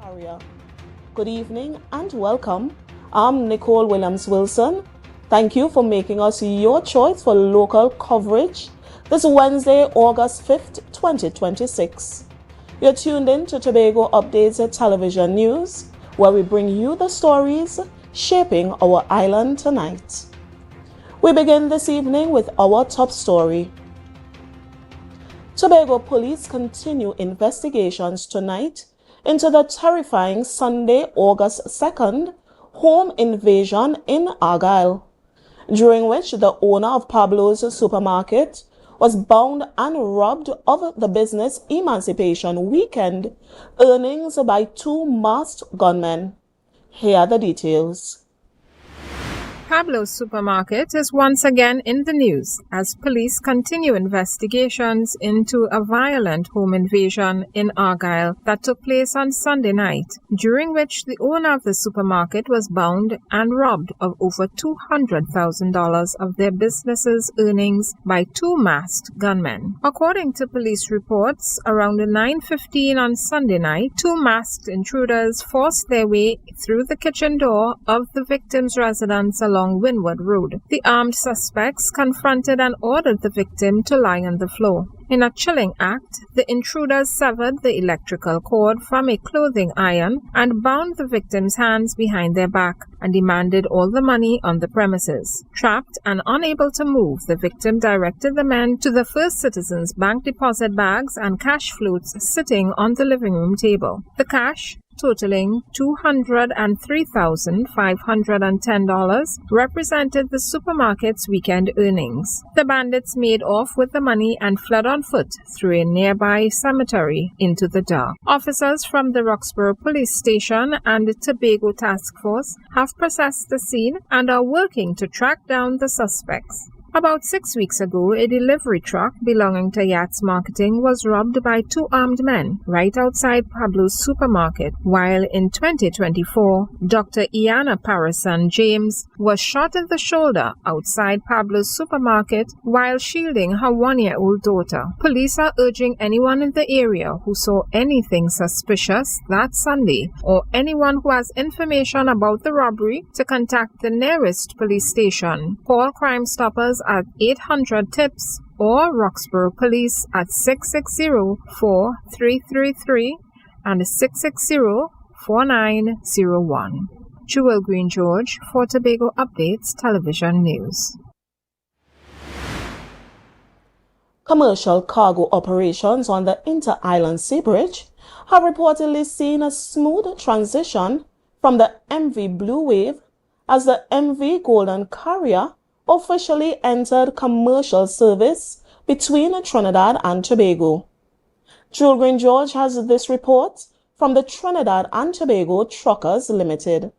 Area. Good evening and welcome. I'm Nicole Williams-Wilson. Thank you for making us your choice for local coverage this Wednesday, August 5th, 2026. You're tuned in to Tobago Updates Television News, where we bring you the stories shaping our island tonight. We begin this evening with our top story. Tobago police continue investigations tonight into the terrifying Sunday, August 2nd, home invasion in Argyle, during which the owner of Pablo's supermarket was bound and robbed of the business emancipation weekend earnings by two masked gunmen. Here are the details. Pablo's supermarket is once again in the news as police continue investigations into a violent home invasion in Argyle that took place on Sunday night, during which the owner of the supermarket was bound and robbed of over $200,000 of their business's earnings by two masked gunmen. According to police reports, around 9:15 on Sunday night, two masked intruders forced their way through the kitchen door of the victim's residence along Windward Road. The armed suspects confronted and ordered the victim to lie on the floor. In a chilling act, the intruders severed the electrical cord from a clothing iron and bound the victim's hands behind their back and demanded all the money on the premises. Trapped and unable to move, the victim directed the men to the First Citizens Bank deposit bags and cash floats sitting on the living room table. The cash, totaling $203,510, represented the supermarket's weekend earnings. The bandits made off with the money and fled on foot through a nearby cemetery into the dark. Officers from the Roxborough Police Station and the Tobago Task Force have processed the scene and are working to track down the suspects. About 6 weeks ago, a delivery truck belonging to Yachts Marketing was robbed by two armed men right outside Pablo's supermarket, while in 2024, Dr. Iana Parison James was shot in the shoulder outside Pablo's supermarket while shielding her 1-year-old daughter. Police are urging anyone in the area who saw anything suspicious that Sunday or anyone who has information about the robbery to contact the nearest police station. Call Crime Stoppers at 800-TIPS or Roxborough Police at 660-4333 and 660-4901. Jewel Green George for Tobago Updates Television News. Commercial cargo operations on the Inter-Island Sea Bridge have reportedly seen a smooth transition from the MV Blue Wave as the MV Golden Carrier officially entered commercial service between Trinidad and Tobago. Jewel Green George has this report from the Trinidad and Tobago Truckers Limited.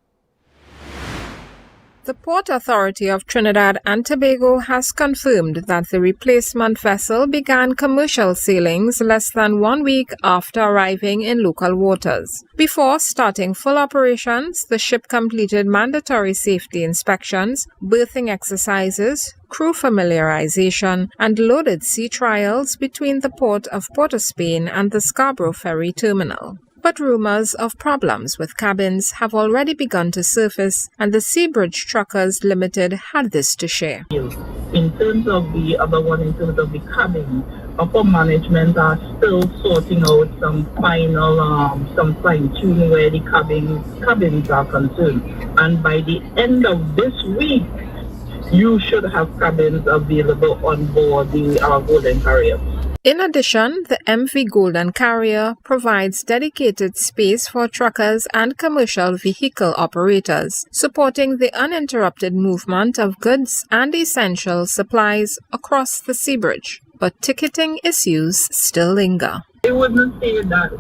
The Port Authority of Trinidad and Tobago has confirmed that the replacement vessel began commercial sailings less than 1 week after arriving in local waters. Before starting full operations, the ship completed mandatory safety inspections, berthing exercises, crew familiarization, and loaded sea trials between the port of Port of Spain and the Scarborough Ferry Terminal. But rumors of problems with cabins have already begun to surface, and the Seabridge Truckers Limited had this to share. In terms of the other one, in terms of the cabin, upper management are still sorting out some final, some fine-tuning where the cabins are concerned. And by the end of this week, you should have cabins available on board the Golden Carrier. In addition, the MV Golden Carrier provides dedicated space for truckers and commercial vehicle operators, supporting the uninterrupted movement of goods and essential supplies across the sea bridge. But ticketing issues still linger. I wouldn't say that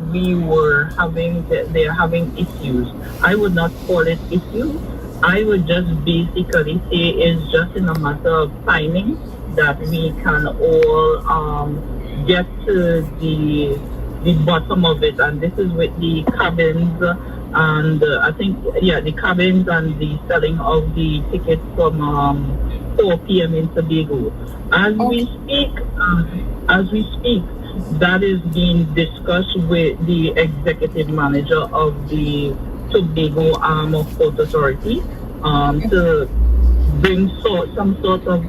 they're having issues. I would not call it issues. I would just basically say it's just in a matter of timing that we can all get to the bottom of it, and this is with the cabins and the cabins and the selling of the tickets from 4 p.m. in Tobago. As we speak, that is being discussed with the executive manager of the Tobago arm of Port Authority to bring some sort of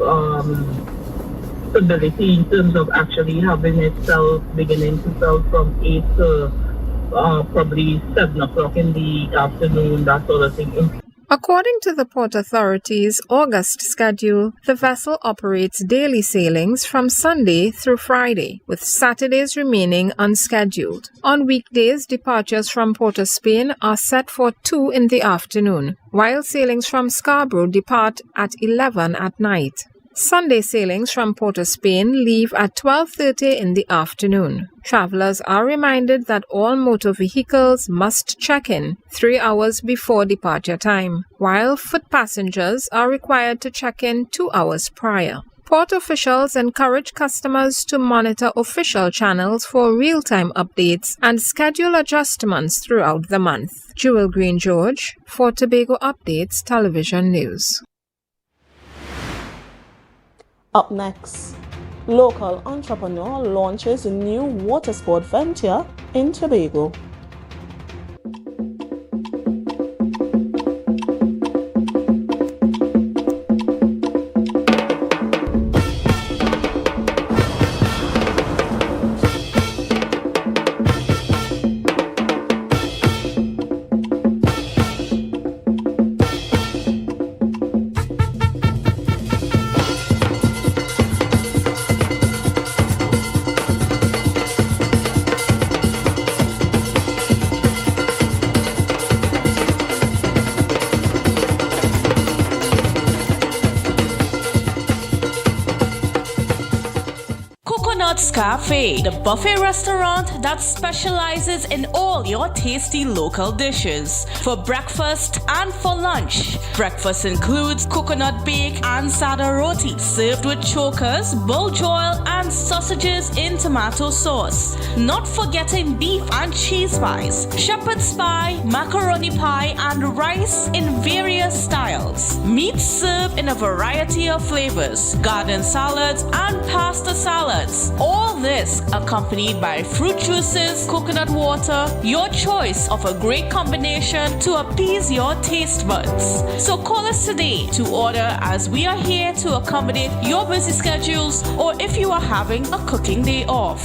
stability in terms of actually having it beginning to sell from 8 to probably 7 o'clock in the afternoon, that sort of thing. According to the Port Authority's August schedule, the vessel operates daily sailings from Sunday through Friday, with Saturdays remaining unscheduled. On weekdays, departures from Port of Spain are set for 2 in the afternoon, while sailings from Scarborough depart at 11 at night. Sunday sailings from Port of Spain leave at 12:30 in the afternoon. Travelers are reminded that all motor vehicles must check in 3 hours before departure time, while foot passengers are required to check in 2 hours prior. Port officials encourage customers to monitor official channels for real-time updates and schedule adjustments throughout the month. Jewel Green George for Tobago Updates Television News. Up next, local entrepreneur launches a new water sport venture in Tobago. Cafe, the buffet restaurant that specializes in all your tasty local dishes. For breakfast and for lunch. Breakfast includes coconut bake and sada roti, served with chokers, bull joil, and sausages in tomato sauce. Not forgetting beef and cheese pies, shepherd's pie, macaroni pie, and rice in various styles. Meat served in a variety of flavors, garden salads, and pasta salads. All this accompanied by fruit juices, coconut water, your choice of a great combination to appease your taste buds. So call us today to order, as we are here to accommodate your busy schedules or if you are having a cooking day off.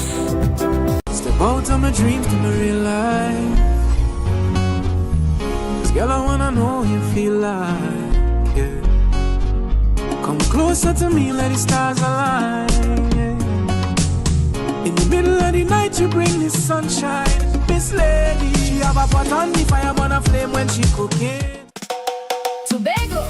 Step out of my dreams to my real life. 'Cause girl, I wanna know you feel like, yeah. Come closer to me, let the stars align, yeah. In the middle of the night, you bring the sunshine. Miss Lady, she have a pot on the fire, burn a flame when she cooking. Tobago,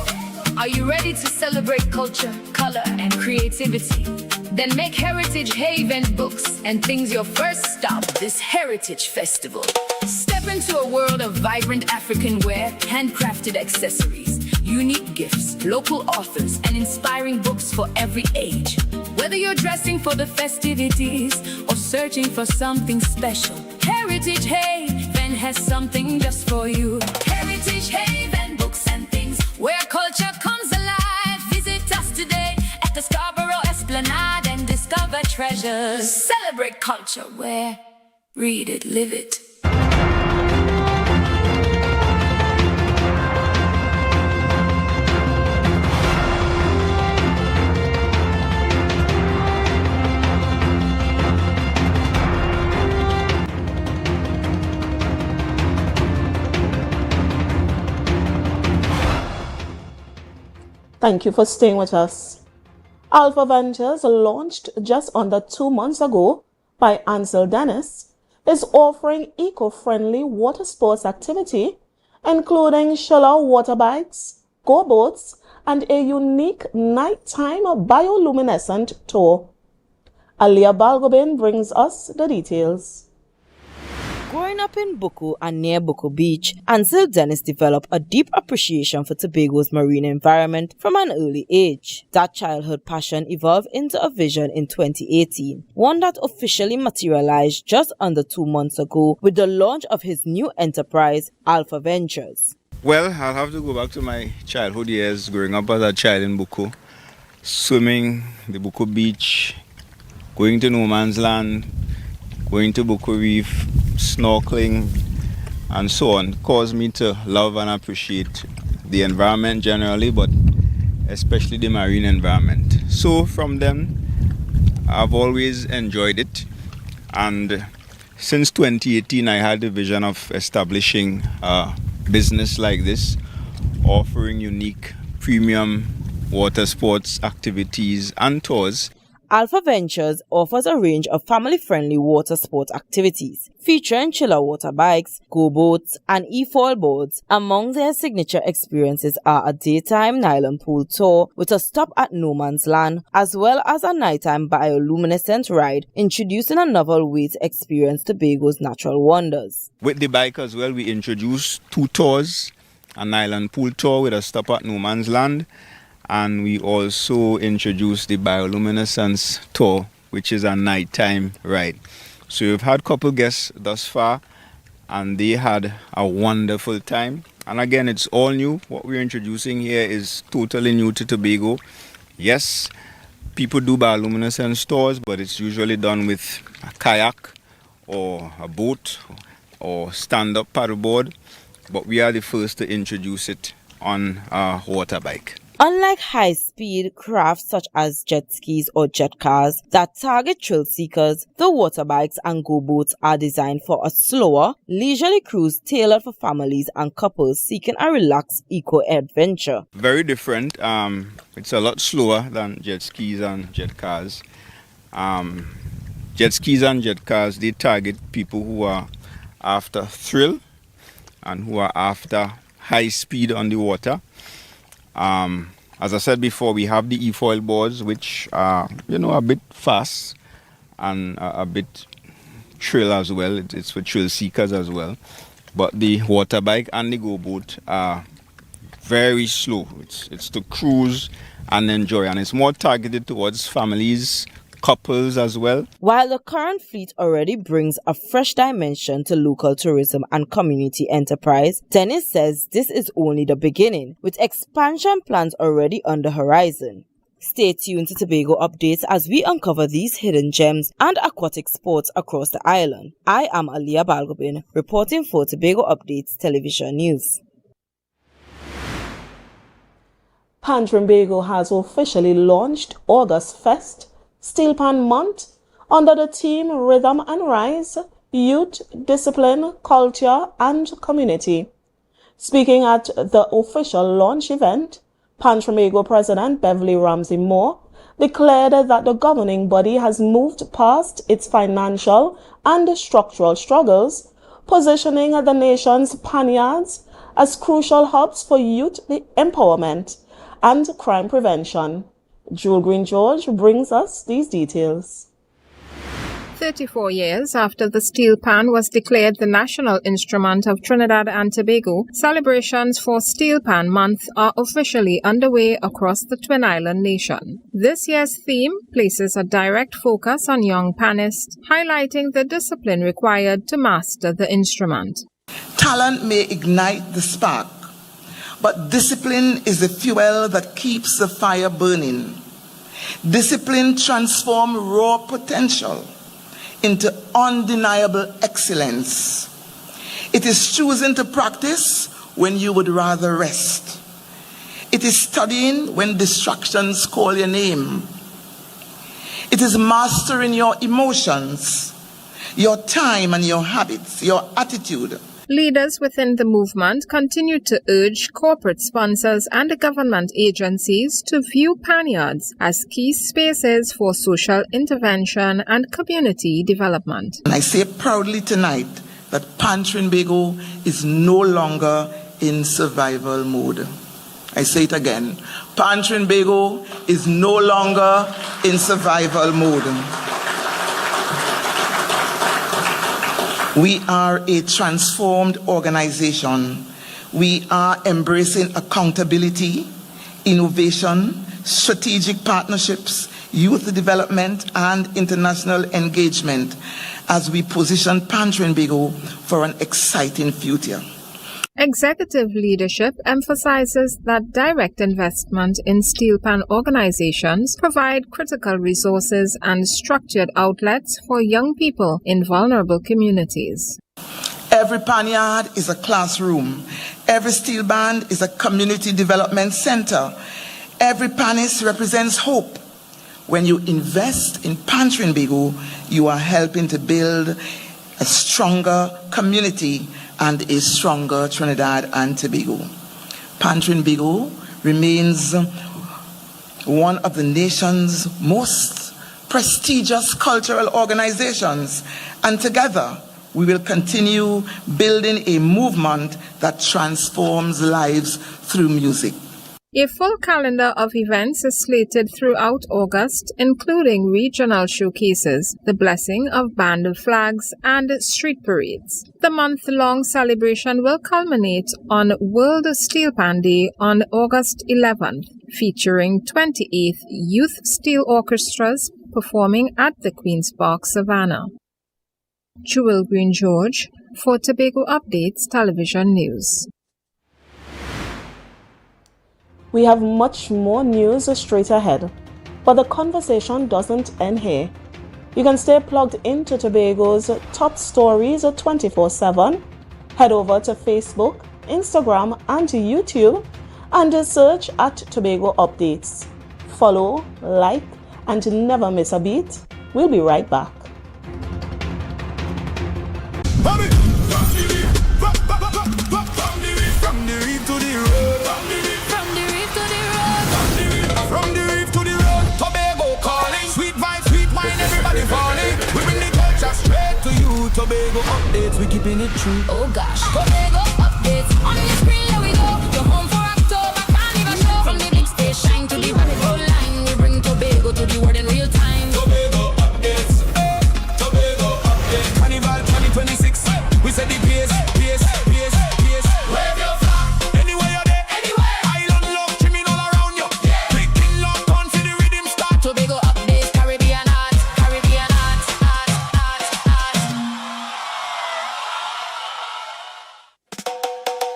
are you ready to celebrate culture, color, and creativity? Then make Heritage Haven books and things your first stop this Heritage Festival. Step into a world of vibrant African wear, handcrafted accessories, unique gifts, local authors, and inspiring books for every age. Whether you're dressing for the festivities or searching for something special, Heritage Haven has something just for you. Heritage Haven books and things where culture comes alive. Visit us today at the Scarborough Esplanade and discover treasures. Celebrate culture where read it, live it. Thank you for staying with us. Alpha Ventures, launched just under 2 months ago by Ansel Dennis, is offering eco-friendly water sports activity, including shallow water bikes, go boats, and a unique nighttime bioluminescent tour. Alia Balgobin brings us the details. Growing up in Buku and near Buku Beach, Ansel Dennis developed a deep appreciation for Tobago's marine environment from an early age. That childhood passion evolved into a vision in 2018, one that officially materialized just under 2 months ago with the launch of his new enterprise, Alpha Ventures. Well, I'll have to go back to my childhood years, growing up as a child in Buku, swimming the Buku Beach, going to no man's land, going to Buku Reef, snorkeling, and so on, caused me to love and appreciate the environment generally, but especially the marine environment. So from then, I've always enjoyed it, and since 2018 I had the vision of establishing a business like this, offering unique premium water sports activities and tours. Alpha Ventures offers a range of family-friendly water sport activities, featuring chiller water bikes, go-boats, and e-foil boards. Among their signature experiences are a daytime nylon pool tour with a stop at No Man's Land, as well as a nighttime bioluminescent ride, introducing a novel way to experience Tobago's natural wonders. With the bike as well, we introduced 2 tours, a nylon pool tour with a stop at No Man's Land, and we also introduced the bioluminescence tour, which is a nighttime ride. So we've had a couple guests thus far, and they had a wonderful time. And again, it's all new. What we're introducing here is totally new to Tobago. Yes, people do bioluminescence tours, but it's usually done with a kayak or a boat or stand-up paddleboard. But we are the first to introduce it on a water bike. Unlike high-speed crafts such as jet skis or jet cars that target thrill seekers, the water bikes and go-boats are designed for a slower, leisurely cruise tailored for families and couples seeking a relaxed eco-adventure. Very different. It's a lot slower than jet skis and jet cars. Jet skis and jet cars, they target people who are after thrill and who are after high speed on the water. As I said before, we have the e-foil boards, which are, a bit fast and a bit thrill as well. It's for thrill seekers as well. But the water bike and the go-boat are very slow. It's to cruise and enjoy, and it's more targeted towards families, couples as well. While the current fleet already brings a fresh dimension to local tourism and community enterprise, Dennis says this is only the beginning, with expansion plans already on the horizon. Stay tuned to Tobago Updates as we uncover these hidden gems and aquatic sports across the island. I am AMPLIA Balgobin, reporting for Tobago Updates Television News. Tobago has officially launched August Fest Steel Pan Month under the theme Rhythm and Rise, Youth, Discipline, Culture and Community. Speaking at the official launch event, Tobago President Beverly Ramsey Moore declared that the governing body has moved past its financial and structural struggles, positioning the nation's panyards as crucial hubs for youth empowerment and crime prevention. Jewel Green George brings us these details. 34 years after the steel pan was declared the national instrument of Trinidad and Tobago, celebrations for Steel Pan Month are officially underway across the Twin Island nation. This year's theme places a direct focus on young panists, highlighting the discipline required to master the instrument. Talent may ignite the spark, but discipline is the fuel that keeps the fire burning. Discipline transforms raw potential into undeniable excellence. It is choosing to practice when you would rather rest. It is studying when distractions call your name. It is mastering your emotions, your time and your habits, your attitude. Leaders within the movement continue to urge corporate sponsors and government agencies to view panyards as key spaces for social intervention and community development. And I say proudly tonight that Tobago is no longer in survival mode. I say it again. Tobago is no longer in survival mode. We are a transformed organization. We are embracing accountability, innovation, strategic partnerships, youth development, and international engagement as we position Tobago for an exciting future. Executive leadership emphasizes that direct investment in steel pan organizations provide critical resources and structured outlets for young people in vulnerable communities. Every pan yard is a classroom. Every steel band is a community development center. Every panist represents hope. When you invest in Pan Tobago, you are helping to build a stronger community and a stronger Trinidad and Tobago. Pan Tobago remains one of the nation's most prestigious cultural organizations, and together we will continue building a movement that transforms lives through music. A full calendar of events is slated throughout August, including regional showcases, the blessing of band flags, and street parades. The month-long celebration will culminate on World Steel Pan Day on August 11th, featuring 28 youth steel orchestras performing at the Queen's Park, Savannah. Jewel Green George for Tobago Updates Television News. We have much more news straight ahead, but the conversation doesn't end here. You can stay plugged into Tobago's top stories 24/7. Head over to Facebook, Instagram, and YouTube and search at Tobago Updates. Follow, like, and never miss a beat. We'll be right back. Tobago Updates, we keeping it true. Oh gosh, Tobago Updates, on your screen, here we go. You're home for October, Carnival show. From the big stage shine to the rabbit hole line, we bring Tobago to the world in real time. Tobago Updates, Tobago Updates. Carnival 2026, we said the pace. Wave your flag, anywhere you're there, anywhere. Island love, trimming all around you. Yeah. Picking love, on for the rhythm start. Tobago Updates, Caribbean art.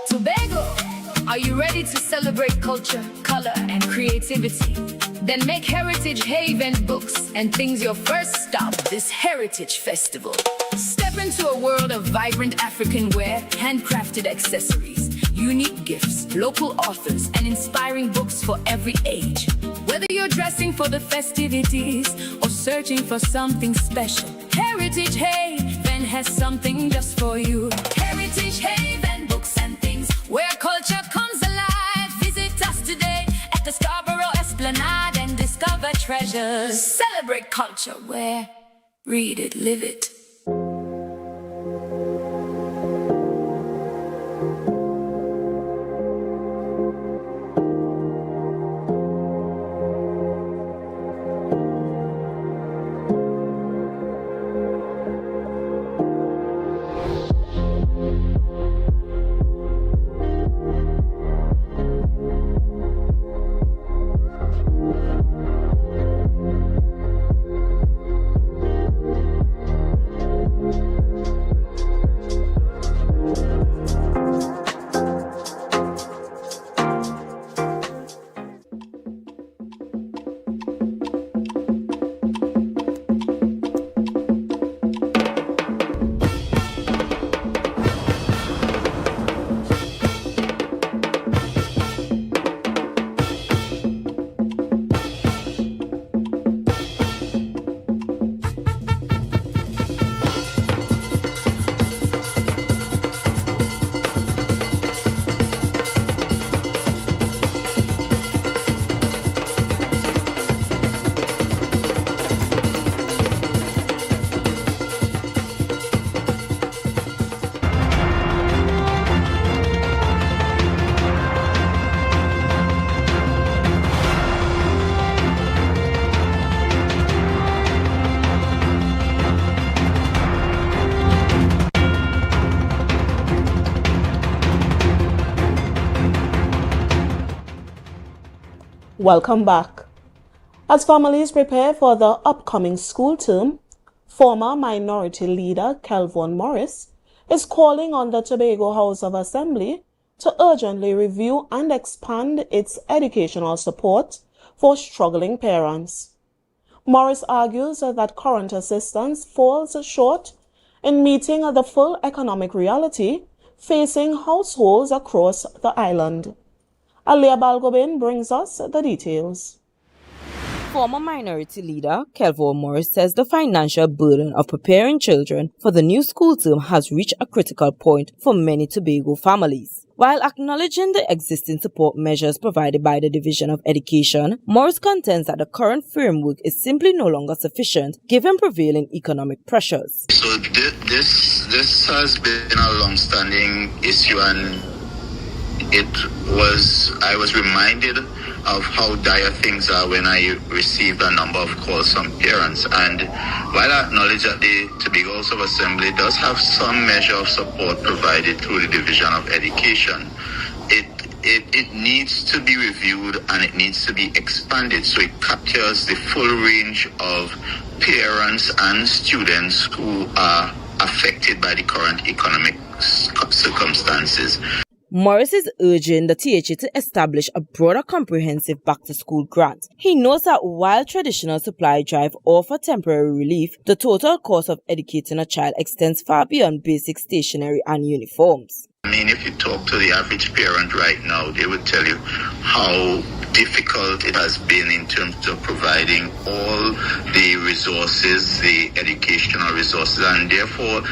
Tobago, are you ready to celebrate culture, color, and creativity? Then make Heritage Haven books and things your first stop this Heritage Festival. Step into a world of vibrant African wear, handcrafted accessories, unique gifts, local authors, and inspiring books for every age. Whether you're dressing for the festivities or searching for something special, Heritage Haven has something just for you. Heritage Haven books and things where culture comes alive. Visit us today at the Scarborough Esplanade and discover treasures. Celebrate culture where read it, live it. Welcome back. As families prepare for the upcoming school term, former Minority Leader Kelvin Morris is calling on the Tobago House of Assembly to urgently review and expand its educational support for struggling parents. Morris argues that current assistance falls short in meeting the full economic reality facing households across the island. AMPLIA Balgobin brings us the details. Former minority leader Kelvin Morris says the financial burden of preparing children for the new school term has reached a critical point for many Tobago families. While acknowledging the existing support measures provided by the Division of Education, Morris contends that the current framework is simply no longer sufficient given prevailing economic pressures. So this has been a long-standing issue, and I was reminded of how dire things are when I received a number of calls from parents. And while I acknowledge that the Tobago House of Assembly does have some measure of support provided through the Division of Education, it needs to be reviewed and it needs to be expanded so it captures the full range of parents and students who are affected by the current economic circumstances. Morris is urging the THA to establish a broader comprehensive back-to-school grant. He notes that while traditional supply drive offer temporary relief, the total cost of educating a child extends far beyond basic stationery and uniforms. I mean, if you talk to the average parent right now, they would tell you how difficult it has been in terms of providing all the resources, the educational resources, and therefore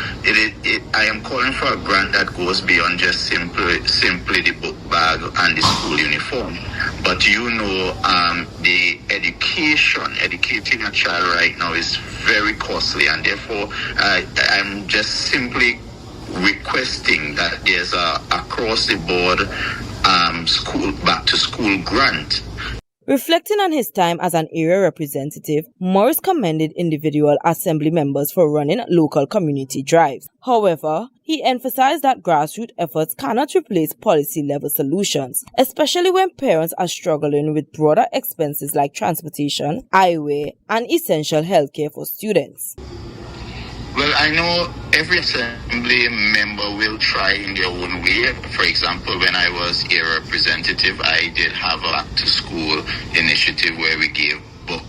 I am calling for a grant that goes beyond just simply the book bag and the school uniform. But the educating a child right now is very costly, and therefore I'm just simply requesting that there's a across the board back to school grant. Reflecting on his time as an area representative, Morris commended individual assembly members for running local community drives. However, he emphasized that grassroots efforts cannot replace policy-level solutions, especially when parents are struggling with broader expenses like transportation, eyewear, and essential healthcare for students. Well, I know every assembly member will try in their own way. For example, when I was a representative, I did have a back-to-school initiative where we gave book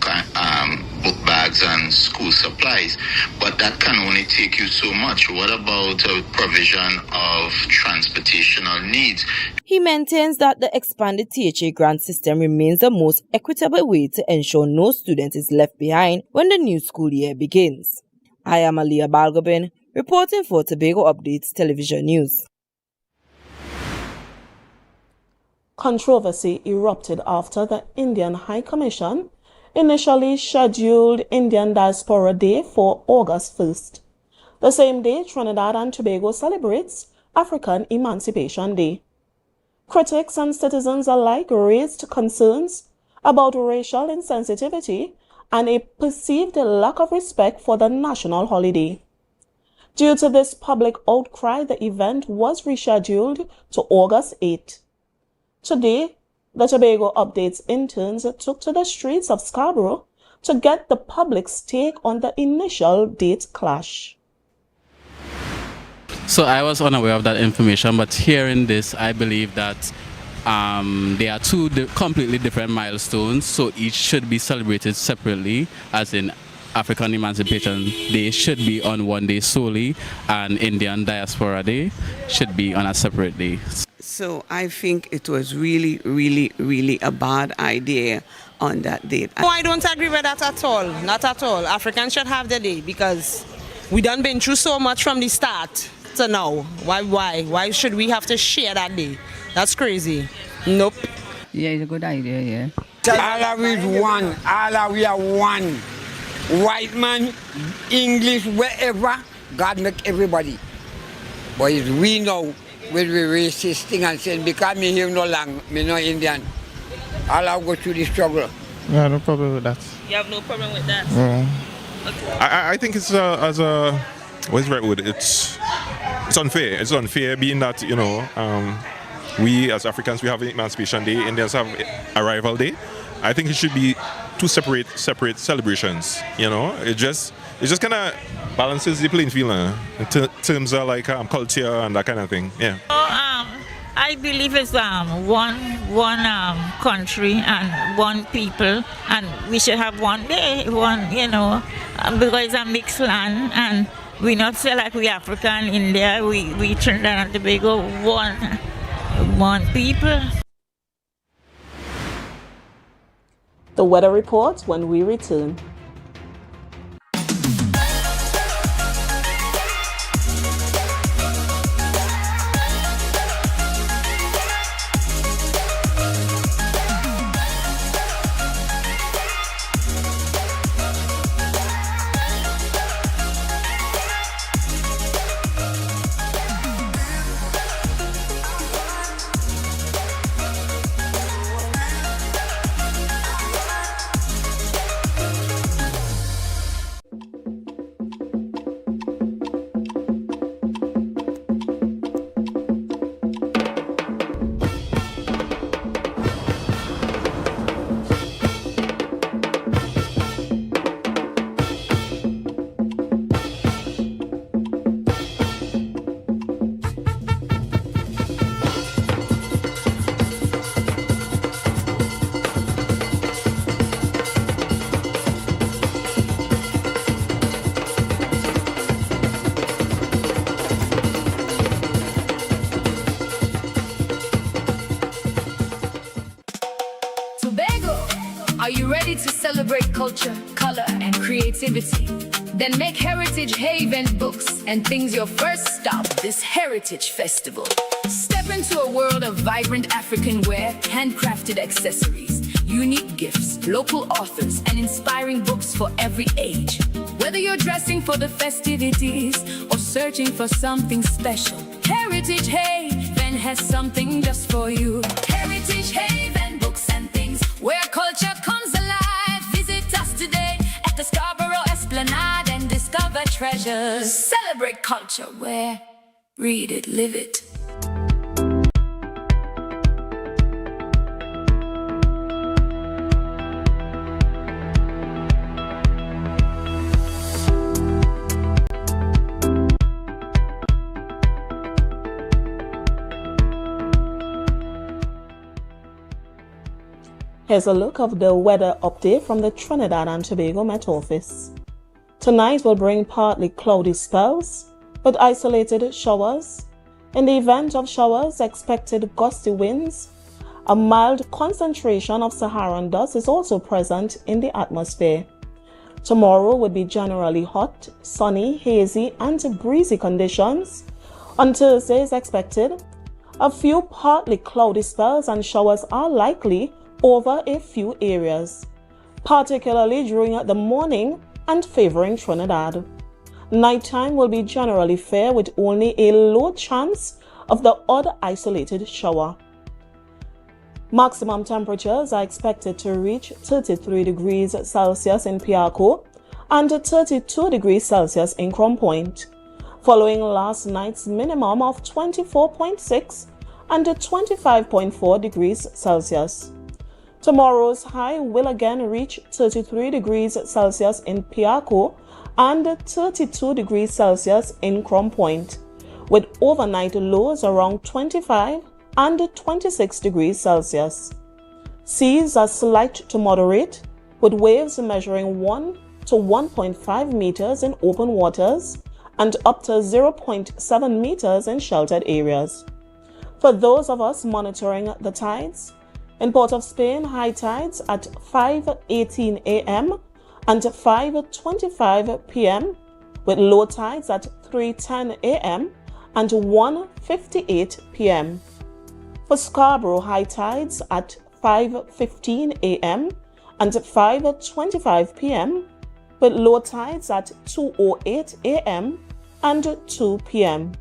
bags and school supplies. But that can only take you so much. What about provision of transportational needs? He maintains that the expanded THA grant system remains the most equitable way to ensure no student is left behind when the new school year begins. I am AMPLIA Balgobin, reporting for Tobago Updates Television News. Controversy erupted after the Indian High Commission initially scheduled Indian Diaspora Day for August 1st, the same day Trinidad and Tobago celebrates African Emancipation Day. Critics and citizens alike raised concerns about racial insensitivity and a perceived lack of respect for the national holiday. Due to this public outcry, the event was rescheduled to August 8. Today, the Tobago Updates interns took to the streets of Scarborough to get the public's take on the initial date clash. So I was unaware of that information, but hearing this, I believe that there are two completely different milestones, so each should be celebrated separately, as in African Emancipation Day should be on one day solely, and Indian Diaspora Day should be on a separate day. So I think it was really, really, really a bad idea on that date. No, I don't agree with that at all. Not at all. Africans should have the day because we done been through so much from the start to now. Why should we have to share that day? That's crazy. Nope. Yeah, it's a good idea, yeah. All is one. All we are one. White man, English, wherever, God make everybody. But it's we know when we racist thing and saying, because me here no long, me no Indian. All I go through the struggle. Yeah, no problem with that. You have no problem with that? Okay. I think it's what's the right word? It's unfair. It's unfair being that, we as Africans, we have Emancipation Day, Indians have Arrival Day. I think it should be two separate celebrations. It just kind of balances the playing field in terms of like culture and that kind of thing. Yeah. I believe it's one country and one people, and we should have one day, because it's a mixed land, and we not say like we African, India, we Trinidad and Tobago, one people. The weather report when we return. Tobago, are you ready to celebrate culture, color, and creativity? Then make Heritage Haven books and things your first stop this Heritage Festival. Step into a world of vibrant African wear, handcrafted accessories, unique gifts, local authors, and inspiring books for every age. Whether you're dressing for the festivities or searching for something special, Heritage Haven has something just for you. Heritage Haven books and things where culture comes alive. Visit us today at the Scarborough Esplanade and discover treasures. Celebrate culture where read it, live it. Here's a look of the weather update from the Trinidad and Tobago Met Office. Tonight will bring partly cloudy spells with isolated showers. In the event of showers, expected gusty winds. A mild concentration of Saharan dust is also present in the atmosphere. Tomorrow will be generally hot, sunny, hazy, and breezy conditions. On Thursday is expected. A few partly cloudy spells and showers are likely over a few areas, particularly during the morning and favoring Trinidad. Nighttime will be generally fair with only a low chance of the odd isolated shower. Maximum temperatures are expected to reach 33 degrees Celsius in Piarco and 32 degrees Celsius in Crown Point, following last night's minimum of 24.6 and 25.4 degrees Celsius. Tomorrow's high will again reach 33 degrees Celsius in Piarco and 32 degrees Celsius in Crown Point, with overnight lows around 25 and 26 degrees Celsius. Seas are slight to moderate, with waves measuring 1 to 1.5 meters in open waters and up to 0.7 meters in sheltered areas. For those of us monitoring the tides, in Port of Spain, high tides at 5:18 a.m. and 5:25 p.m., with low tides at 3:10 a.m. and 1:58 p.m. For Scarborough, high tides at 5:15 a.m. and 5:25 p.m., with low tides at 2:08 a.m. and 2 p.m.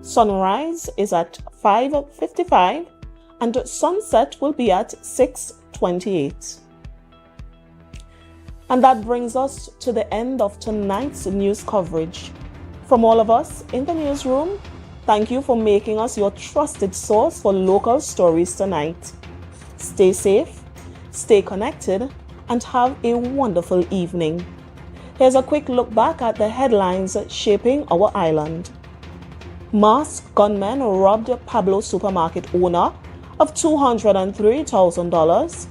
Sunrise is at 5:55 and sunset will be at 6:28. And that brings us to the end of tonight's news coverage. From all of us in the newsroom, thank you for making us your trusted source for local stories tonight. Stay safe, stay connected, and have a wonderful evening. Here's a quick look back at the headlines shaping our island. Masked gunmen robbed Pablo supermarket owner of $203,000,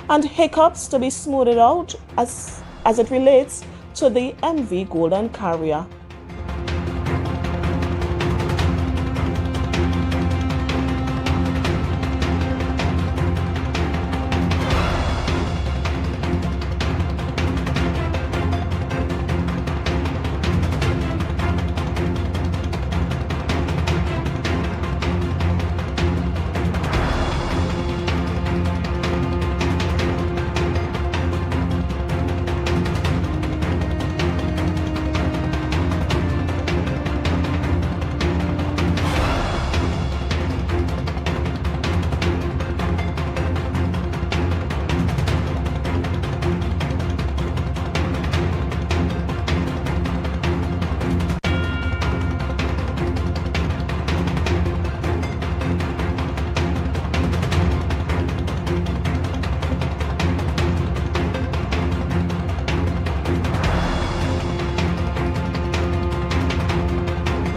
and hiccups to be smoothed out as it relates to the MV Golden Carrier.